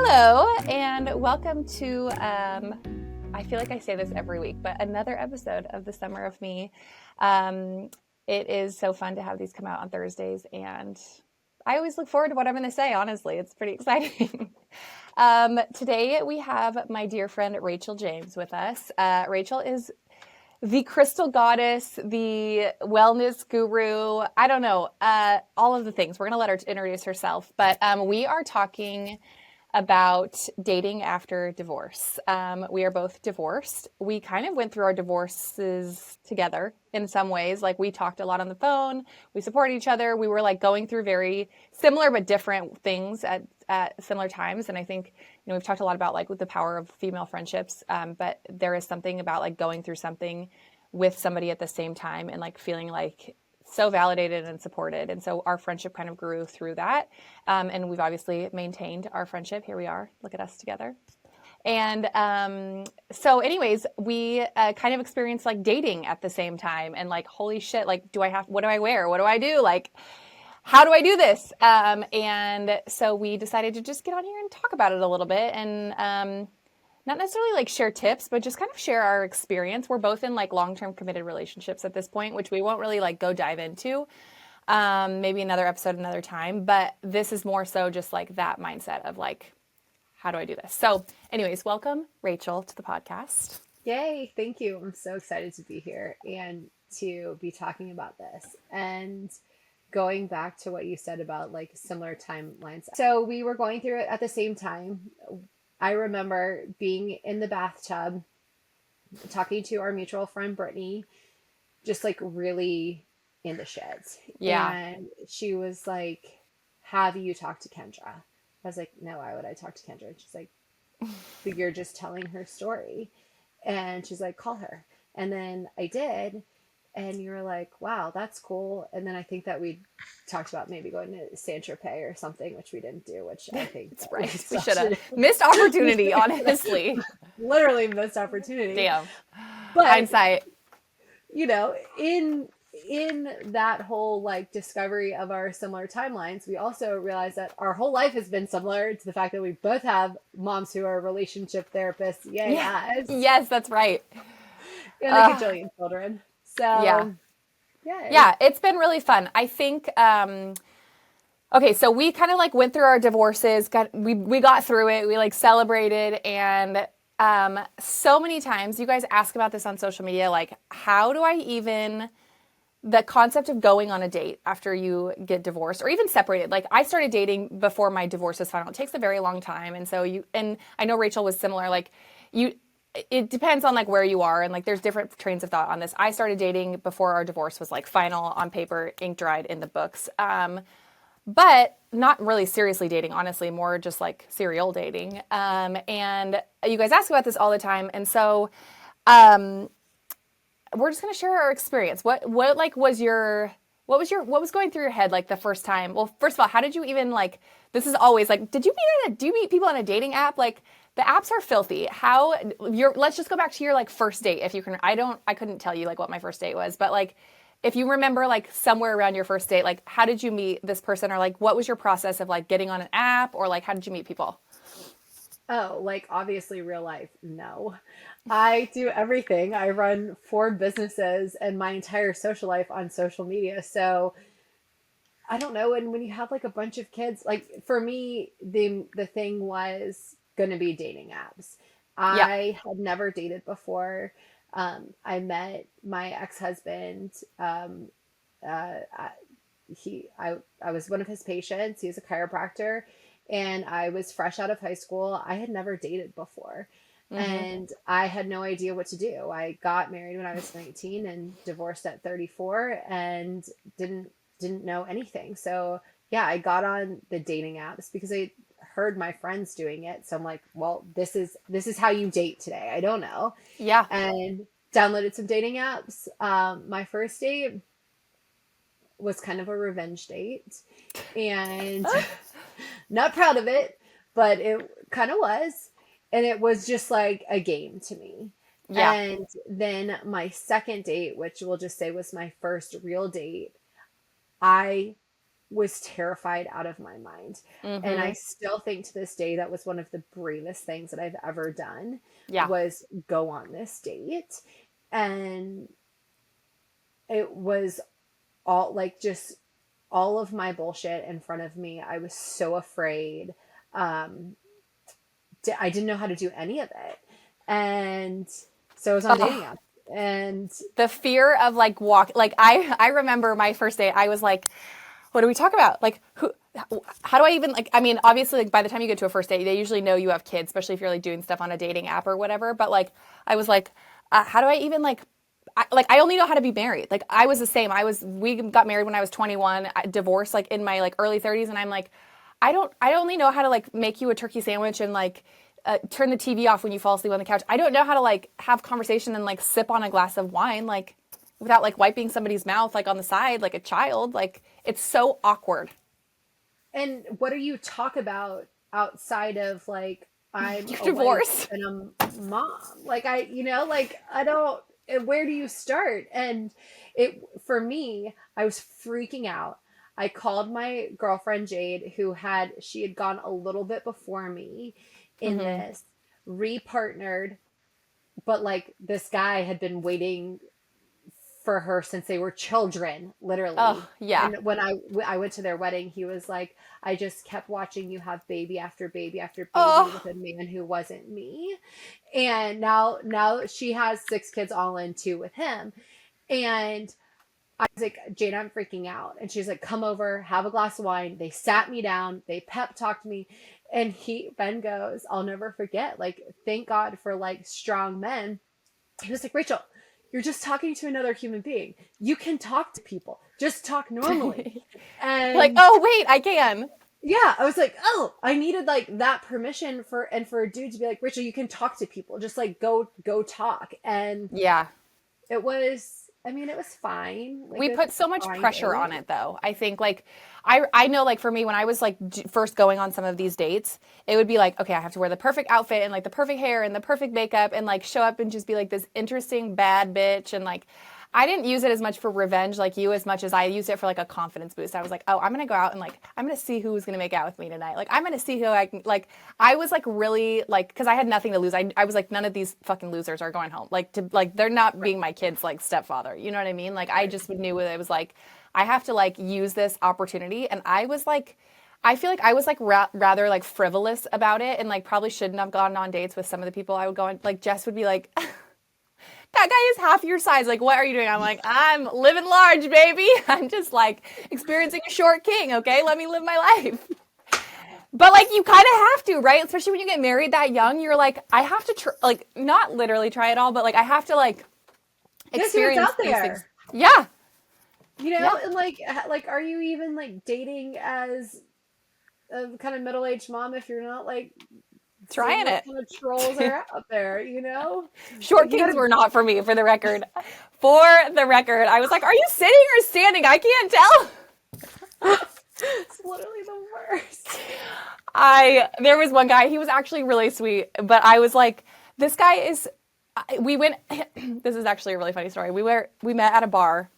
Hello, and welcome to, I feel like I say this every week, but another episode of The Summer of Me. It is so fun to have these come out on Thursdays, and I always look forward to what I'm going to say, honestly. It's pretty exciting. Today we have my dear friend Rachael James with us. Rachael is the crystal goddess, the wellness guru, I don't know, all of the things. We're going to let her introduce herself, but we are talking about dating after divorce. We are both divorced. We kind of went through our divorces together in some ways. Like, we talked a lot on the phone. We supported each other. We were like going through very similar but different things at similar times. And I think, we've talked a lot about like the power of female friendships. But there is something about like going through something with somebody at the same time and like feeling like so validated and supported. And so our friendship kind of grew through that. And we've obviously maintained our friendship. Here we are. Look at us together. And so anyways, we kind of experienced like dating at the same time and like, holy shit, like, what do I wear? What do I do? Like, how do I do this? And so we decided to just get on here and talk about it a little bit and not necessarily like share tips, but just kind of share our experience. We're both in like long-term committed relationships at this point, which we won't really like go dive into. Maybe another episode, another time. But this is more so just like that mindset of like, how do I do this? So anyways, welcome Rachael to the podcast. Yay. Thank you. I'm so excited to be here and to be talking about this. And going back to what you said about like similar timelines. So we were going through it at the same time. I remember being in the bathtub, talking to our mutual friend, Brittany, just like really in the shits. Yeah. And she was like, have you talked to Kendra? I was like, no, why would I talk to Kendra? And she's like, but you're just telling her story. And she's like, call her. And then I did. And you were like, wow, that's cool. And then I think that we talked about maybe going to Saint-Tropez or something, which we didn't do, which I think that's right. We should have missed opportunity, honestly. Literally missed opportunity. Damn. But hindsight. In that whole like discovery of our similar timelines, we also realized that our whole life has been similar to the fact that we both have moms who are relationship therapists. Yay, yes. Yes, that's right. And a gajillion children. So yeah, it's been really fun. I think, okay, so we kind of like went through our divorces, we got through it, we like celebrated, and so many times you guys ask about this on social media, like, how do I even, the concept of going on a date after you get divorced or even separated. Like, I started dating before my divorce was final. It takes a very long time. And so and I know Rachael was similar, like it depends on like where you are and like there's different trains of thought on this. I started dating before our divorce was like final on paper, ink dried in the books. But not really seriously dating, honestly, more just like serial dating. And you guys ask about this all the time. And so we're just going to share our experience. What was going through your head like the first time? Well, first of all, how did you even like, this is always like, do you meet people on a dating app? Like, the apps are filthy. Let's just go back to your like first date. If you can, I couldn't tell you like what my first date was, but like, if you remember like somewhere around your first date, like how did you meet this person or like, what was your process of like getting on an app or like, how did you meet people? Oh, like obviously real life. No, I do everything. I run 4 businesses and my entire social life on social media. So I don't know. And when you have like a bunch of kids, like for me, the thing was going to be dating apps. I had never dated before. I met my ex-husband. I was one of his patients. He was a chiropractor and I was fresh out of high school. I had never dated before and I had no idea what to do. I got married when I was 19 and divorced at 34 and didn't know anything. So yeah, I got on the dating apps because I heard my friends doing it. So I'm like, well, this is how you date today. I don't know. Yeah. And downloaded some dating apps. My first date was kind of a revenge date and not proud of it, but it kind of was. And it was just like a game to me. Yeah. And then my second date, which we'll just say was my first real date, I was terrified out of my mind. And I Mm-hmm. still think to this day that was one of the bravest things that I've ever done, Yeah. was go on this date. And it was all like just all of my bullshit in front of me. I was so afraid. Um, I didn't know how to do any of it. And so I was on dating Oh, apps. And the fear of like like I remember my first date. I was like, what do we talk about? Like who, how do I even like, I mean, obviously like by the time you get to a first date, they usually know you have kids, especially if you're like doing stuff on a dating app or whatever. But like, I was like, how do I even like, I only know how to be married. Like I was the same. We got married when I was 21, divorced like in my like early 30s. And I'm like, I only know how to like make you a turkey sandwich and like turn the TV off when you fall asleep on the couch. I don't know how to like have conversation and like sip on a glass of wine like without like wiping somebody's mouth like on the side like a child. Like it's so awkward. and what do you talk about outside of like, I'm You're a wife divorced. and a mom? Like like I don't, where do you start? And it, for me, I was freaking out. I called my girlfriend Jade, she had gone a little bit before me in Mm-hmm. this, repartnered, but like this guy had been waiting for her since they were children, Oh literally. yeah. And when I went to their wedding, he was like, I just kept watching you have baby after baby after baby Oh with a man who wasn't me. And now she has 6 kids all in two with him. And I was like, Jane, I'm freaking out. And she's like, come over, have a glass of wine. They sat me down, they pep talked me. And Ben goes, I'll never forget, like, thank God for like strong men. He was like, Rachel, you're just talking to another human being. You can talk to people. Just talk normally. like And oh wait I can. yeah, I was like, oh, I needed like that permission for a dude to be like, Rachel, you can talk to people. Just like go talk. And Yeah. it was, I mean, it was fine. Like We it was put so a much fine pressure on date. it though. I think like I know like for me when I was like first going on some of these dates, it would be like, okay, I have to wear the perfect outfit and like the perfect hair and the perfect makeup and like show up and just be like this interesting bad bitch and like I didn't use it as much for revenge like you as much as I used it for like a confidence boost. I was like, oh, I'm gonna go out and like I'm gonna see who's gonna make out with me tonight. Like I'm gonna see who I can like. I was like really like because I had nothing to lose. I was like none of these fucking losers are going home. Like to like they're not Right. being my kids like stepfather. You know what I mean? Like I Right. just knew it was like I have to like use this opportunity, and I was like. I feel like I was like rather like frivolous about it and like probably shouldn't have gone on dates with some of the people I would go on. Like Jess would be like, that guy is half your size. Like, what are you doing? I'm like, I'm living large, baby. I'm just like experiencing a short king. Okay, let me live my life. But like, you kind of have to, right? Especially when you get married that young, you're like, I have to like not literally try it all, but like I have to like Guess what's experience out these things. there? Yeah, You know, yeah, and like, are you even like dating as a kind of middle-aged mom if you're not like seeing trying what it. kind of trolls are out there, you know? Short You kings gotta, were not for me, for the record. For the record, I was like, are you sitting or standing? I can't tell. it's literally the worst. There was one guy, he was actually really sweet, but I was like, this guy is, we went, this is actually a really funny story. We met at a bar,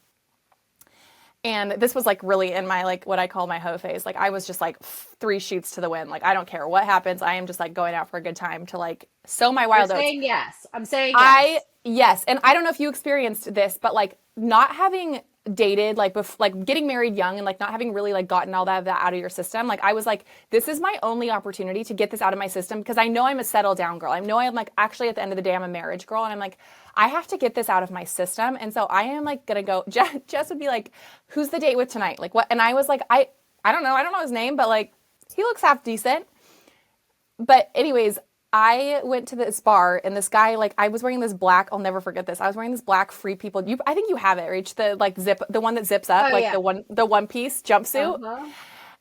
and this was like really in my, like, what I call my hoe phase. Like, I was just like 3 shoots to the wind. Like, I don't care what happens. I am just like going out for a good time to like sow my You're wild oats. saying yes. I'm saying yes. Yes, and I don't know if you experienced this, but like not having dated like like getting married young and like not having really like gotten all that out of your system, like I was like, this is my only opportunity to get this out of my system because I know I'm a settle down girl. I know I'm like actually at the end of the day I'm a marriage girl, and I'm like I have to get this out of my system, and so I am like gonna go. Jess would be like, who's the date with tonight? Like what? And I was like, I don't know his name, but like he looks half decent. But anyways, I went to this bar and this guy, like, I was wearing this black, I'll never forget this. I was wearing this black Free People. I think you have it, Rach, the like the one that zips up, Oh like yeah. the one piece jumpsuit. Uh-huh.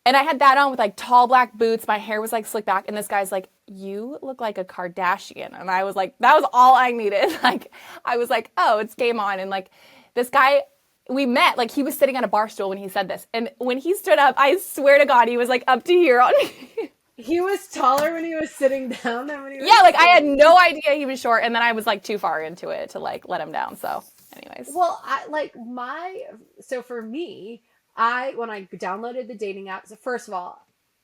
And I had that on with like tall black boots. My hair was like slicked back. And this guy's like, you look like a Kardashian. And I was like, that was all I needed. Like, I was like, oh, it's game on. And like this guy, we met, like he was sitting on a bar stool when he said this. And when he stood up, I swear to God, he was like up to here on me. He was taller when he was sitting down than when he was Yeah, like I had standing. no idea he was short, and then I was like too far into it to like let him down. So, anyways, Well, I like my, so for me, when I downloaded the dating apps, first of all,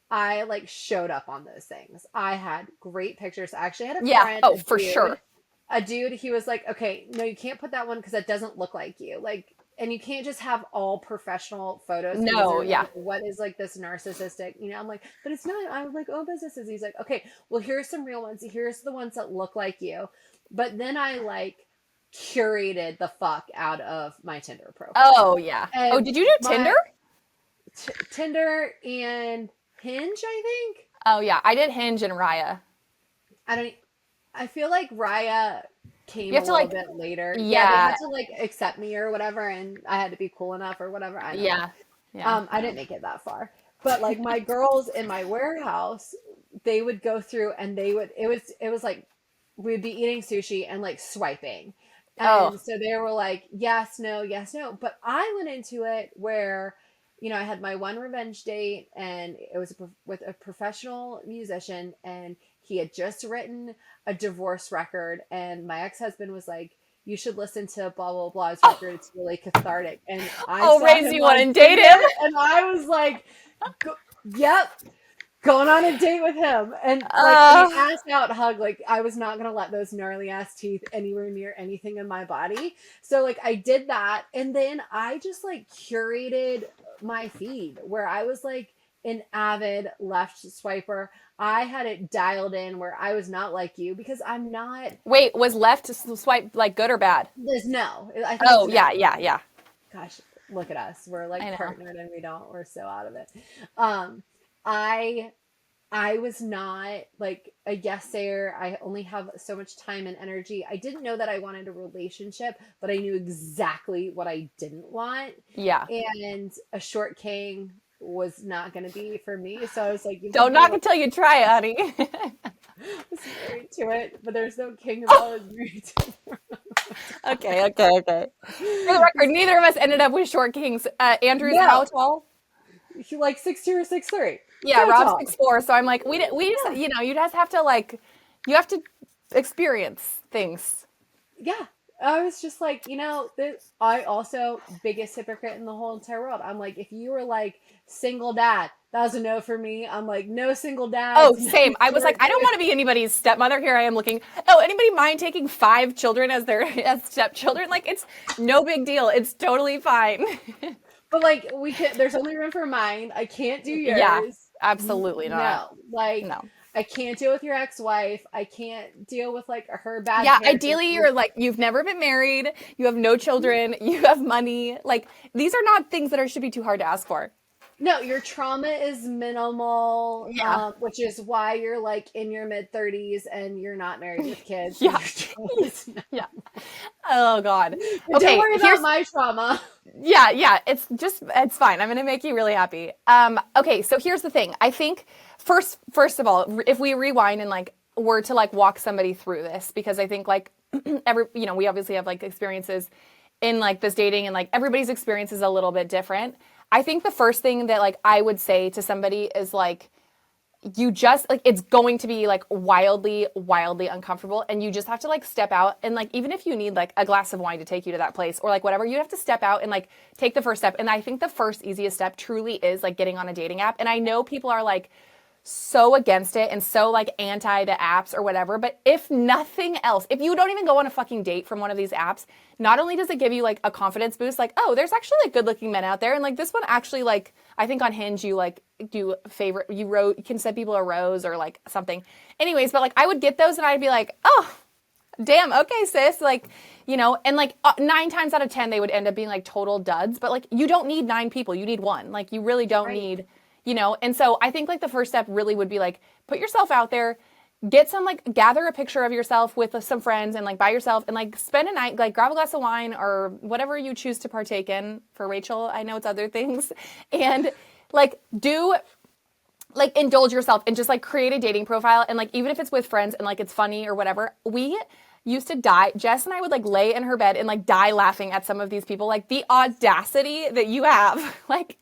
I like showed up on those things. I had great pictures. I actually had a Yeah. friend, Oh, for sure. a dude, he was like, okay, no, you can't put that one because that doesn't look like you. Like, and you can't just have all professional photos because No, they're yeah. like, what is like this narcissistic, I'm like, but it's not. I'm like, oh, businesses. He's like, okay, well, here's some real ones. Here's the ones that look like you. But then I like curated the fuck out of my Tinder Oh, profile. yeah. Oh, And did you do Tinder? my Tinder and Hinge, I think. Oh, yeah. I did Hinge and Raya. I don't. I feel like Raya You came have a to little like, bit later. Yeah, they yeah, had to like accept me or whatever, and I had to be cool enough or whatever. I don't know. yeah, yeah. I didn't make it that far, but like my girls in my warehouse, they would go through and they would. It was like we'd be eating sushi and like swiping, Oh, and so they were like yes, no, yes, no. But I went into it where. I had my one revenge date, and it was with a professional musician, and he had just written a divorce record, and my ex-husband was like, you should listen to blah blah blah's oh, record, it's really cathartic. And I oh, saw raise him you one on and date Tinder, him. and I was like, yep, going on a date with him. And like, I mean, Uh, ass out hug, like I was not gonna let those gnarly ass teeth anywhere near anything in my body. So like I did that, and then I just like curated my feed where I was like an avid left swiper. I had it dialed in where I was not like you because I'm not. wait, was left swipe like good or bad? There's no. I think it's Oh, no. yeah, yeah, yeah. Gosh, look at us. We're I like know. partnered and we don't. We're so out of it. Um, I I was not like a yes sayer. I only have so much time and energy. I didn't know that I wanted a relationship, but I knew exactly what I didn't want. Yeah. And a short king was not going to be for me. So I was like, you Don't think I knock until you try, honey. was married to it, but there's no king if I was married to Okay, okay, okay. For the record, neither of us ended up with short kings. Andrew's how No, tall? you like 6'2" or 6'3". Yeah, So Rob's tall. 6'4". So I'm like, we just, Yeah. you just have to like, you have to experience things. Yeah. I was just like, I also biggest hypocrite in the whole entire world. I'm like, if you were like single dad, that was a no for me. I'm like, no single Oh, dads, no same. I was like, short I don't kids. want to be anybody's stepmother. Here I am looking. Oh, anybody mind taking 5 children as their as stepchildren? Like, it's no big deal. It's totally fine. But like, there's only room for mine. I can't do Yeah, yours. absolutely not. No, like, No. I can't deal with your ex-wife. I can't deal with like her bad Yeah, character. ideally you're like you've never been married, you have no children, you have money. Like these are not things that should be too hard to ask for. No, your trauma is minimal, Yeah. which is why you're like in your mid 30s and you're not married with kids. 'Cause Yeah. your trauma is Yeah. Oh God. And don't Okay, worry about here's my trauma. yeah, it's fine. I'm gonna make you really happy. Okay, so here's the thing. I think first of all, if we rewind and like were to like walk somebody through this, because I think like we obviously have like experiences in like this dating and like everybody's experience is a little bit different. I think the first thing that like I would say to somebody is like you just like it's going to be like wildly uncomfortable and you just have to like step out and like even if you need like a glass of wine to take you to that place or like whatever, you have to step out and like take the first step. And I think the first easiest step truly is like getting on a dating app. And I know people are like so against it and so like anti the apps or whatever, but if nothing else, if you don't even go on a fucking date from one of these apps, not only does it give you like a confidence boost, like, oh, there's actually like good looking men out there, and like this one actually like I think on Hinge you like do favorite you can send people a rose or like something. Anyways, but like I would get those and I'd be like, oh damn, okay, sis, like, and like 9 times out of 10 they would end up being like total duds, but like you don't need 9 people, you need one. Like you really don't Right. need, and so I think like the first step really would be like put yourself out there, get some like gather a picture of yourself with some friends and like by yourself and like spend a night, like grab a glass of wine or whatever you choose to partake in. For Rachel, I know it's other things, and like indulge yourself and just like create a dating profile. And like even if it's with friends and like it's funny or whatever, we used to die. Jess and I would like lay in her bed and like die laughing at some of these people. Like the audacity that you have, like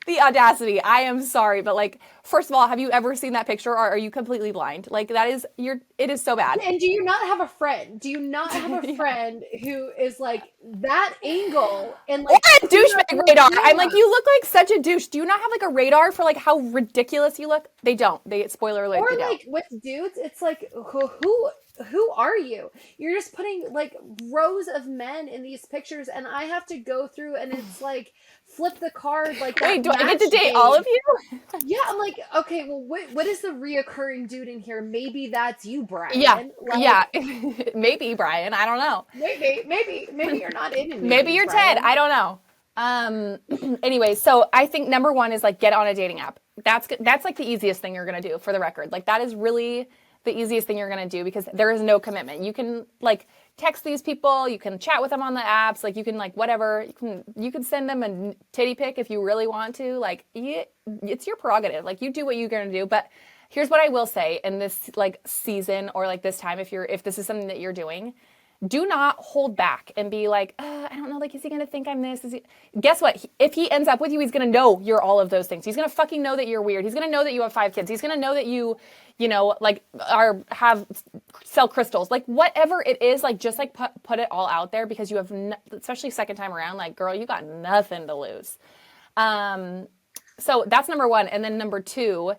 The audacity. I am sorry, but like, first of all, have you ever seen that picture, or are you completely blind? Like, that is it is so bad. And do you not have a friend? Do you not have a Yeah. friend who is like that angle and Or like a clear up douchebag your radar. I'm like, camera? you look like such a douche. Do you not have like a radar for like how ridiculous you look? They don't. Spoiler alert, Or they don't. like with dudes, it's like who are you? You're just putting like rows of men in these pictures, and I have to go through, and it's like flip the card like Wait, that do I get match to date all game. of you? Yeah, I'm like, okay, well, what is the reoccurring dude in here? Maybe that's you, Yeah. Brian. Yeah. Like, Maybe, Brian. I don't know. maybe you're not into Maybe me, you're Ted. Brian. I don't know. Anyway, so I think number one is like get on a dating app. That's like the easiest thing you're gonna do, for the record. Like, that is really the easiest thing you're gonna do, because there is no commitment. You can like text these people, you can chat with them on the apps, like you can like whatever. You can send them a titty pic if you really want to. Like, it's your prerogative. Like, you do what you're gonna do. But here's what I will say in this like season, or like this time, if this is something that you're doing, do not hold back and be like, I don't know, like, is he going to think I'm this? Guess what? If he ends up with you, he's going to know you're all of those things. He's going to fucking know that you're weird. He's going to know that you have 5 kids. He's going to know that like sell crystals. Like, whatever it is, like, just like put it all out there, because you have, especially second time around, like, girl, you got nothing to lose. So that's number one. And then number two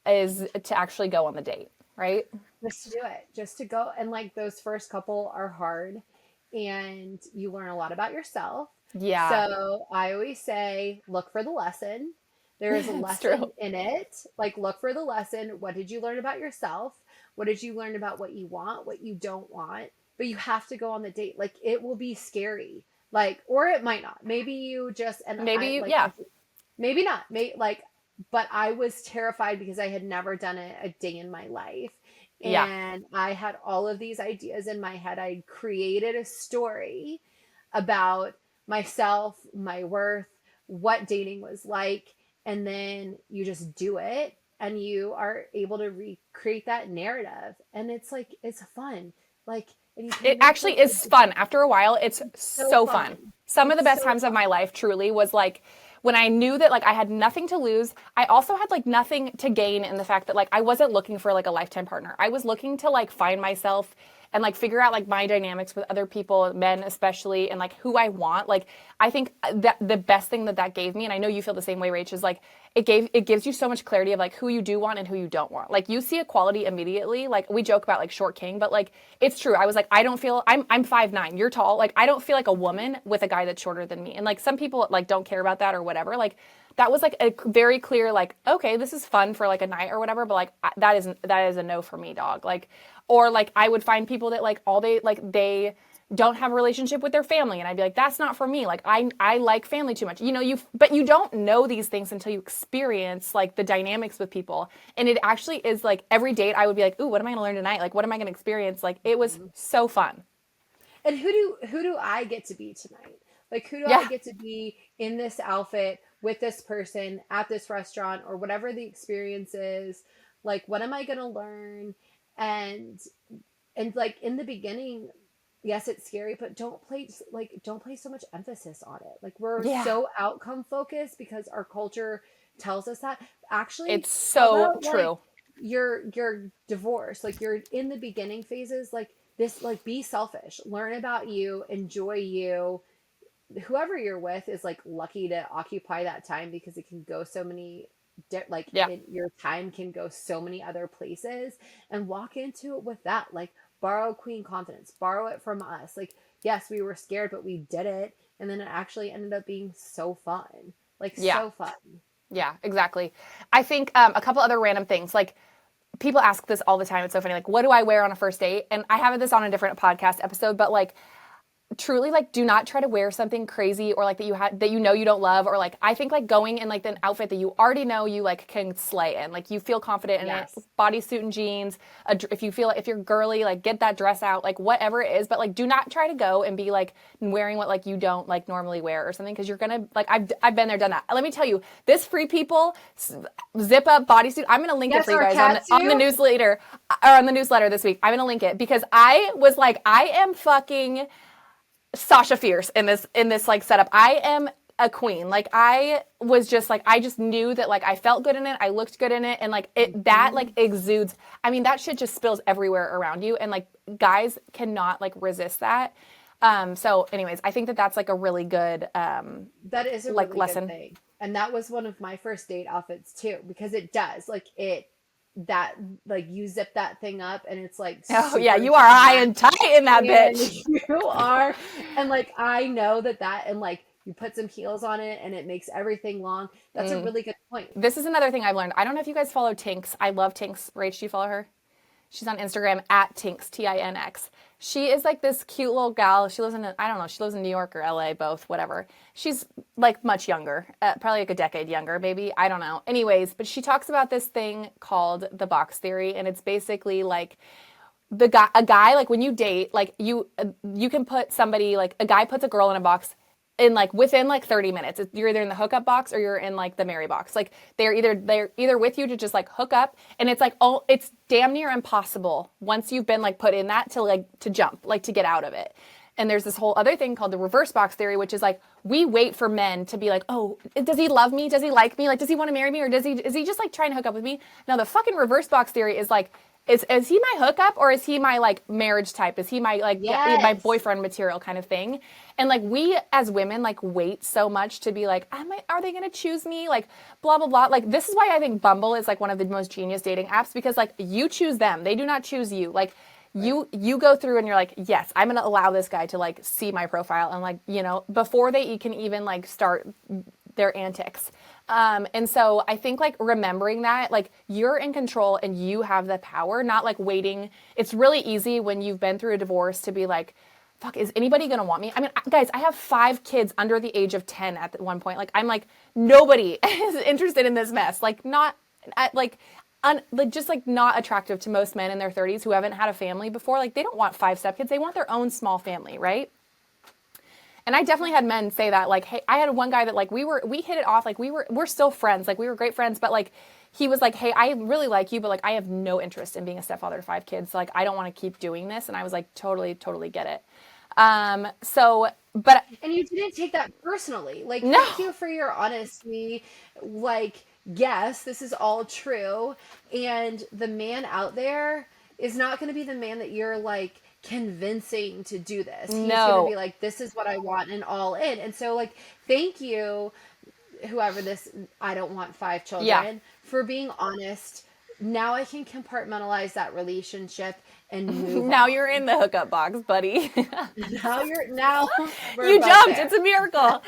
is to actually go on the date, right? Just to do it, just to go. And like those first couple are hard and you learn a lot about yourself. Yeah, So I always say, look for the lesson. There is a it's lesson true. in it. Like, look for the lesson. What did you learn about yourself? What did you learn about what you want, what you don't want? But you have to go on the date. Like, it will be scary. Like, or it might not. Maybe you just, and Maybe, I like, yeah, maybe not. Like, but I was terrified because I had never done it a day in my life. yeah. And I had all of these ideas in my head. I created a story about myself, my worth, what dating was like. And then you just do it and you are able to recreate that narrative. And it's like, it's fun. Like, and you It can make actually it is fun. After a while, it's so so fun. fun. Some of the It's best so times of my fun. life truly was like when I knew that like I had nothing to lose. I also had like nothing to gain in the fact that like I wasn't looking for like a lifetime partner. I was looking to like find myself and like figure out like my dynamics with other people, men especially, and like who I want. Like, I think that the best thing that gave me, and I know you feel the same way, Rach, is like it gives you so much clarity of like who you do want and who you don't want. Like, you see equality immediately. Like, we joke about like short king, but like it's true. I was like, I'm 5'9", you're tall. Like, I don't feel like a woman with a guy that's shorter than me. And like some people like don't care about that or whatever. Like, that was like a very clear like, okay, this is fun for like a night or whatever, but like that is a no for me, dog. Like, or like I would find people that like they don't have a relationship with their family, and I'd be like, that's not for me. Like, I like family too much. But you don't know these things until you experience like the dynamics with people. And it actually is like every date I would be like, ooh, what am I going to learn tonight? Like, what am I going to experience? Like, it was so fun. And who do I get to be tonight? Like, who do I Yeah. get to be in this outfit with this person at this restaurant or whatever the experience is? Like, what am I going to learn? And like in the beginning, yes, it's scary, but don't place so much emphasis on it. Like, we're Yeah. so outcome focused because our culture tells us that. Actually, It's how so about like true. your divorce, like you're in the beginning phases, like this, like be selfish, learn about you, enjoy you. Whoever you're with is like lucky to occupy that time because it can go so many Yeah. your time can go so many other places, and walk into it with that, like, borrow queen confidence, borrow it from us. Like, yes, we were scared, but we did it, and then it actually ended up being so fun, like Yeah. so fun. Yeah, exactly. I think a couple other random things. Like, people ask this all the time. It's so funny. Like, what do I wear on a first date? And I have this on a different podcast episode, but like, truly, like, do not try to wear something crazy or like that you know you don't love, or like I think like going in like an outfit that you already know you like can slay in, like you feel confident in it, Yes. bodysuit and jeans. If you feel like, if you're girly, like get that dress out, like whatever it is, but like do not try to go and be like wearing what like you don't like normally wear or something, because you're gonna like I've been there, done that. Let me tell you, this Free People zip up bodysuit, I'm gonna link it Yes, for you our guys cat on the suit. newsletter, or on the newsletter this week. I'm gonna link it because I was like, I am fucking Sasha Fierce in this like setup. I am a queen. Like I was just like, I just knew that like I felt good in it. I looked good in it. And like that like exudes. I mean, that shit just spills everywhere around you. And like guys cannot like resist that. So anyways, I think that that's like a really good, That is a like really good lesson. thing. And that was one of my first date outfits too, because it does like it that like you zip that thing up and it's like Oh yeah, super you are high and tight in that and bitch. you are and like I know that and like you put some heels on it and it makes everything long. That's a really good point. This is another thing I've learned. I don't know if you guys follow Tinx. I love Tinx. Rach, do you follow her? She's on Instagram at Tinx, Tinx. She is like this cute little gal. She lives in, I don't know, she lives in New York or LA, both, whatever. She's like much younger, probably like a decade younger, maybe. I don't know. Anyways, but she talks about this thing called the box theory. And it's basically like a guy, like when you date, like you can put somebody, like a guy puts a girl in a box in like within like 30 minutes. You're either in the hookup box or you're in like the marry box. Like they're either with you to just like hook up, and it's like, oh, it's damn near impossible once you've been like put in that to jump, like to get out of it. And there's this whole other thing called the reverse box theory, which is like we wait for men to be like, oh, does he love me? Does he like me? Like, does he want to marry me? Or is he just like trying to hook up with me? Now the fucking reverse box theory is like, is he my hookup, or is he my like marriage type? Is he my like my Yes. boyfriend material kind of thing? And like we as women like wait so much to be like, are they gonna choose me? Like blah blah blah. Like this is why I think Bumble is like one of the most genius dating apps, because like you choose them, they do not choose you. Like you go through and you're like, yes, I'm gonna allow this guy to like see my profile, and like before they can even like start their antics. And so I think like remembering that like you're in control and you have the power, not like waiting. It's really easy when you've been through a divorce to be like, fuck, is anybody going to want me? I mean, guys, I have 5 kids under the age of 10 at one point. Like, I'm like, nobody is interested in this mess. Like, not, like just like not attractive to most men in their 30s who haven't had a family before. Like, they don't want 5 stepkids. They want their own small family, right? And I definitely had men say that, like, hey, I had one guy that like we hit it off, like we're still friends, like we were great friends, but like he was like, hey, I really like you, but like I have no interest in being a stepfather to 5 kids. So, like I don't want to keep doing this. And I was like, totally get it. So, but And you didn't take that personally. Like, no, thank you for your honesty. Like, yes, this is all true. And the man out there is not going to be the man that you're like convincing to do this. He's going to no, be like, this is what I want and all in. And so, like, thank you, whoever this, I don't want 5 yeah. children, for being honest. Now I can compartmentalize that relationship and move Now you're on. in the hookup box, buddy. Now we're You both jumped. there. It's a miracle.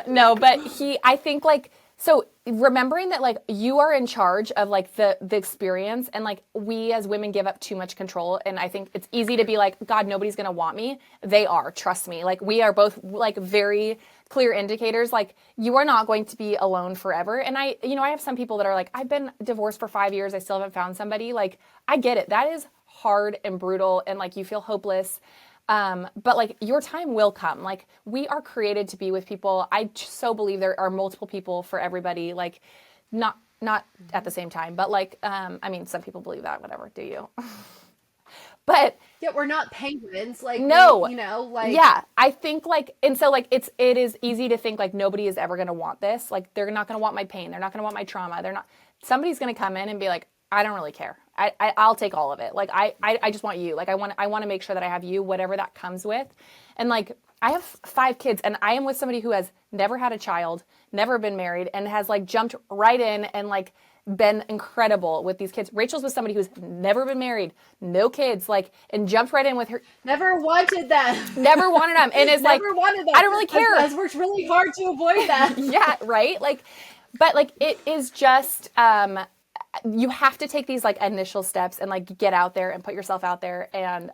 No, but I think like, so remembering that like you are in charge of like the experience, and like we as women give up too much control. And I think it's easy to be like, God, nobody's going to want me. They are, trust me. Like we are both like very clear indicators. Like you are not going to be alone forever. And I have some people that are like, I've been divorced for 5 years. I still haven't found somebody. Like I get it. That is hard and brutal. And like you feel hopeless. But like your time will come. Like we are created to be with people. I so believe there are multiple people for everybody. Like not at the same time, but like I mean, some people believe that. Whatever, do you? But Yeah, we're not penguins. Like no, like yeah, I think like, and so like it is easy to think like nobody is ever going to want this. Like they're not going to want my pain. They're not going to want my trauma. They're not. Somebody's going to come in and be like, I don't really care. I'll take all of it. Like I just want you. Like I want to make sure that I have you, whatever that comes with. And like I have 5 kids, and I am with somebody who has never had a child, never been married, and has like jumped right in and like been incredible with these kids. Rachel's with somebody who's never been married, no kids, like, and jumped right in with her. never wanted them. Never wanted them, and is like, Never wanted them. I don't really care. Has worked really hard to avoid that. Yeah, right. Like, but like it is just you have to take these like initial steps and like get out there and put yourself out there. And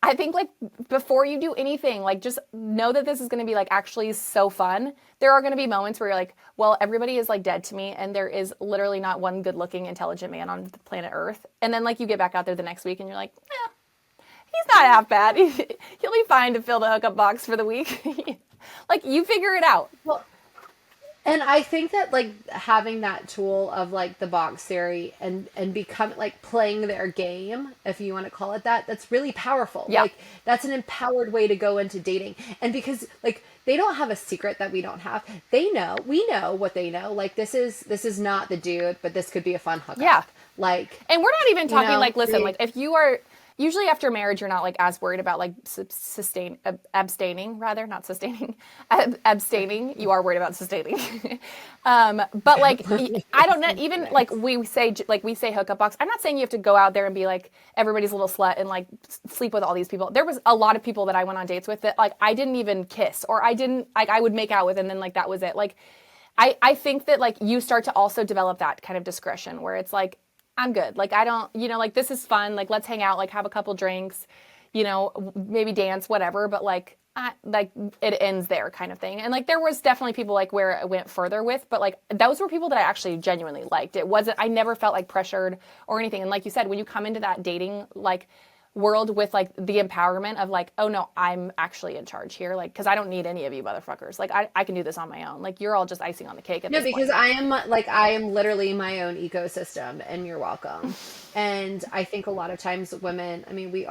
I think like before you do anything, like just know that this is going to be like actually so fun. There are going to be moments where you're like, well, everybody is like dead to me, and there is literally not one good looking, intelligent man on the planet Earth. And then like you get back out there the next week and you're like, he's not half bad. He'll be fine to fill the hookup box for the week. Like you figure it out. Well, And I think that like having that tool of like the box theory and become like playing their game, if you want to call it that, that's really powerful. Yeah. Like that's an empowered way to go into dating. And because like they don't have a secret that we don't have. They know, we know what they know. Like this is not the dude, but this could be a fun hookup. Yeah. Like, And we're not even talking know, like, listen, we- like if you are usually after marriage, you're not like as worried about like abstaining rather, not sustaining, abstaining. You are worried about sustaining. But like, I don't know, even like we say hookup box. I'm not saying you have to go out there and be like everybody's a little slut and like sleep with all these people. There was a lot of people that I went on dates with that like I didn't even kiss, or I didn't like, I would make out with and then like that was it. Like, I think that like you start to also develop that kind of discretion where it's like, I'm good. Like, I don't, like this is fun. Like, let's hang out, like have a couple drinks, maybe dance, whatever. But like, like it ends there kind of thing. And like, there was definitely people like where it went further with, but like those were people that I actually genuinely liked. It wasn't, I never felt like pressured or anything. And like you said, when you come into that dating, like world with like the empowerment of like, oh no, I'm actually in charge here. Like, cause I don't need any of you motherfuckers. Like I can do this on my own. Like you're all just icing on the cake at this because point. I am literally my own ecosystem and you're welcome. And I think a lot of times women, I mean, you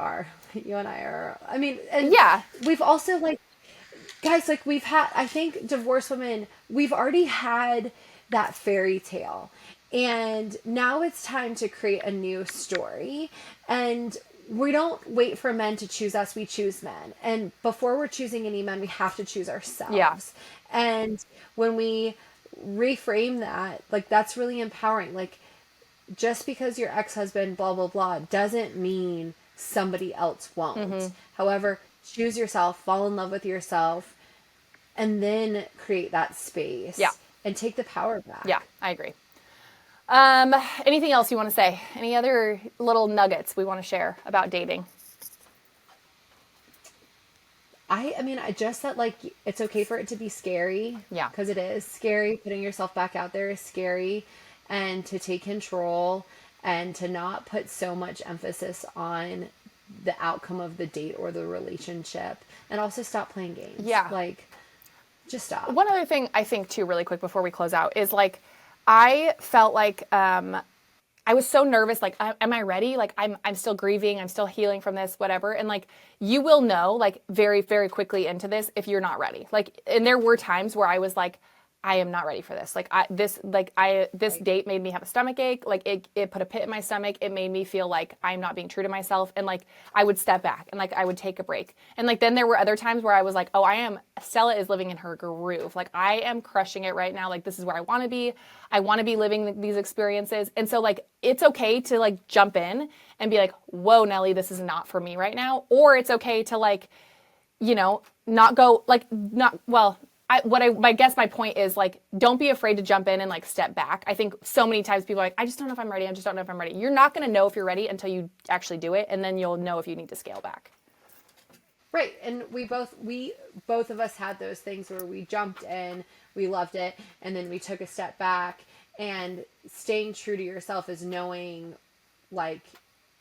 and I are, I mean, and Yeah. we've also like, guys, like I think divorced women, we've already had that fairy tale. And now it's time to create a new story. And we don't wait for men to choose us, we choose men. And before we're choosing any men, we have to choose ourselves. Yeah. And when we reframe that, like that's really empowering. Like just because your ex-husband, blah, blah, blah, doesn't mean somebody else won't. Mm-hmm. However, choose yourself, fall in love with yourself, and then create that space. Yeah. And take the power back. Yeah, I agree. Anything else you want to say? Any other little nuggets we want to share about dating? I mean, I just that like it's okay for it to be scary. Yeah. Because it is scary. Putting yourself back out there is scary. And to take control and to not put so much emphasis on the outcome of the date or the relationship. And also stop playing games. Yeah. Like, just stop. One other thing I think too, really quick before we close out, is like, I felt like I was so nervous. Like, am I ready? Like, I'm still grieving. I'm still healing from this, whatever. And like, you will know like very, very quickly into this if you're not ready. Like, and there were times where I was like, I am not ready for this. Like this date made me have a stomach ache. Like it put a pit in my stomach. It made me feel like I'm not being true to myself. And like, I would step back and like, I would take a break. And like, then there were other times where I was like, oh, Stella is living in her groove. Like I am crushing it right now. Like this is where I want to be. I want to be living these experiences. And so like, it's okay to like jump in and be like, whoa, Nelly, this is not for me right now. Or it's okay to like, not go like, not, well, I guess my point is like, don't be afraid to jump in and like step back. I think so many times people are like, I just don't know if I'm ready. I just don't know if I'm ready. You're not going to know if you're ready until you actually do it. And then you'll know if you need to scale back. Right. And we both of us had those things where we jumped in, we loved it, and then we took a step back. And staying true to yourself is knowing like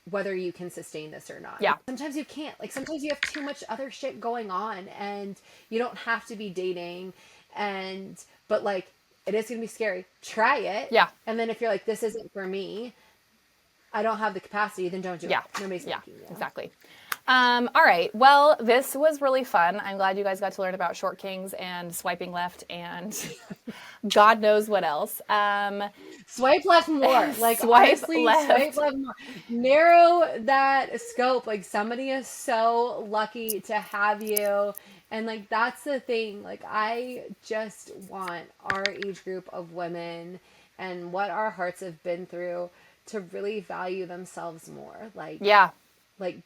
whether you can sustain this or not. Yeah. Sometimes you can't. Like sometimes you have too much other shit going on and you don't have to be dating but like it is going to be scary. Try it. Yeah. And then if you're like, this isn't for me, I don't have the capacity, then don't do it. Nobody's making you. Exactly. All right. Well, this was really fun. I'm glad you guys got to learn about short kings and swiping left and God knows what else. Swipe left more. Like honestly, swipe left more. Narrow that scope. Like somebody is so lucky to have you. And like that's the thing. Like I just want our age group of women and what our hearts have been through to really value themselves more. Like like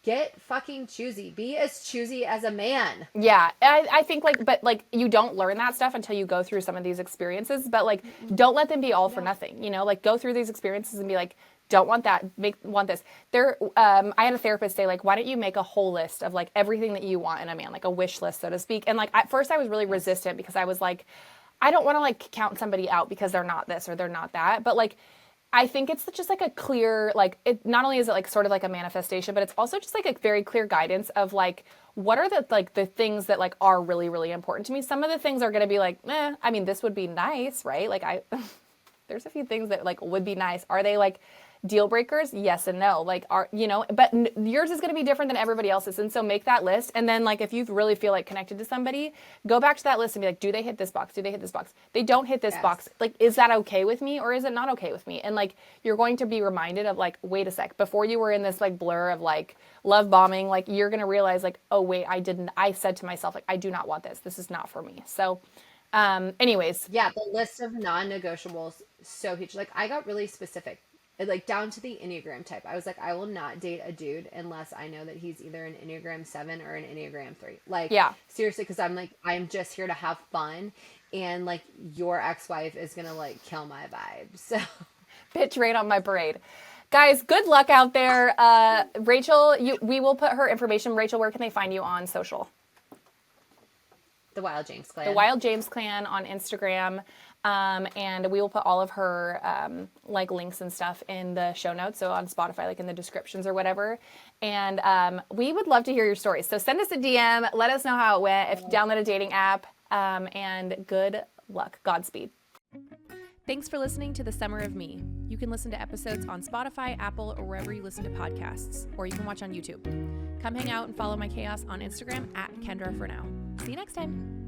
get fucking choosy. Be as choosy as a man. Yeah. I think like, but like you don't learn that stuff until you go through some of these experiences, but like, don't let them be all for nothing, like go through these experiences and be like, don't want that, want this. I had a therapist say like, why don't you make a whole list of like everything that you want in a man, like a wish list, so to speak. And like, at first I was really resistant because I was like, I don't want to like count somebody out because they're not this or they're not that. But like, I think it's just like a clear, like, it not only is it like sort of like a manifestation, but it's also just like a very clear guidance of like, what are the things that like are really, really important to me. Some of the things are going to be like, I mean, this would be nice, right? Like there's a few things that like would be nice. Are they like deal breakers? Yes and no. Like, but yours is going to be different than everybody else's. And so make that list. And then like, if you really feel like connected to somebody, go back to that list and be like, do they hit this box? Do they hit this box? They don't hit this box. Like, is that okay with me or is it not okay with me? And like, you're going to be reminded of like, wait a sec, before you were in this like blur of like love bombing, like you're going to realize like, oh wait, I said to myself, like, I do not want this. This is not for me. So anyways. Yeah, the list of non-negotiables, so huge. Like I got really specific, like down to the Enneagram type. I was like, I will not date a dude unless I know that he's either an Enneagram 7 or an Enneagram 3. Like, yeah, seriously, because I'm like, I'm just here to have fun, and like your ex-wife is gonna like kill my vibe. So, bitch, rain on my parade. Guys, good luck out there. Rachel, we will put her information. Rachel, where can they find you on social? The Wild James Clan. The Wild James Clan on Instagram. And we will put all of her like links and stuff in the show notes. So on Spotify, like in the descriptions or whatever. And we would love to hear your stories. So send us a DM. Let us know how it went. If you download a dating app. And good luck. Godspeed. Thanks for listening to The Summer of Me. You can listen to episodes on Spotify, Apple, or wherever you listen to podcasts. Or you can watch on YouTube. Come hang out and follow my chaos on Instagram @KendraForNow. See you next time.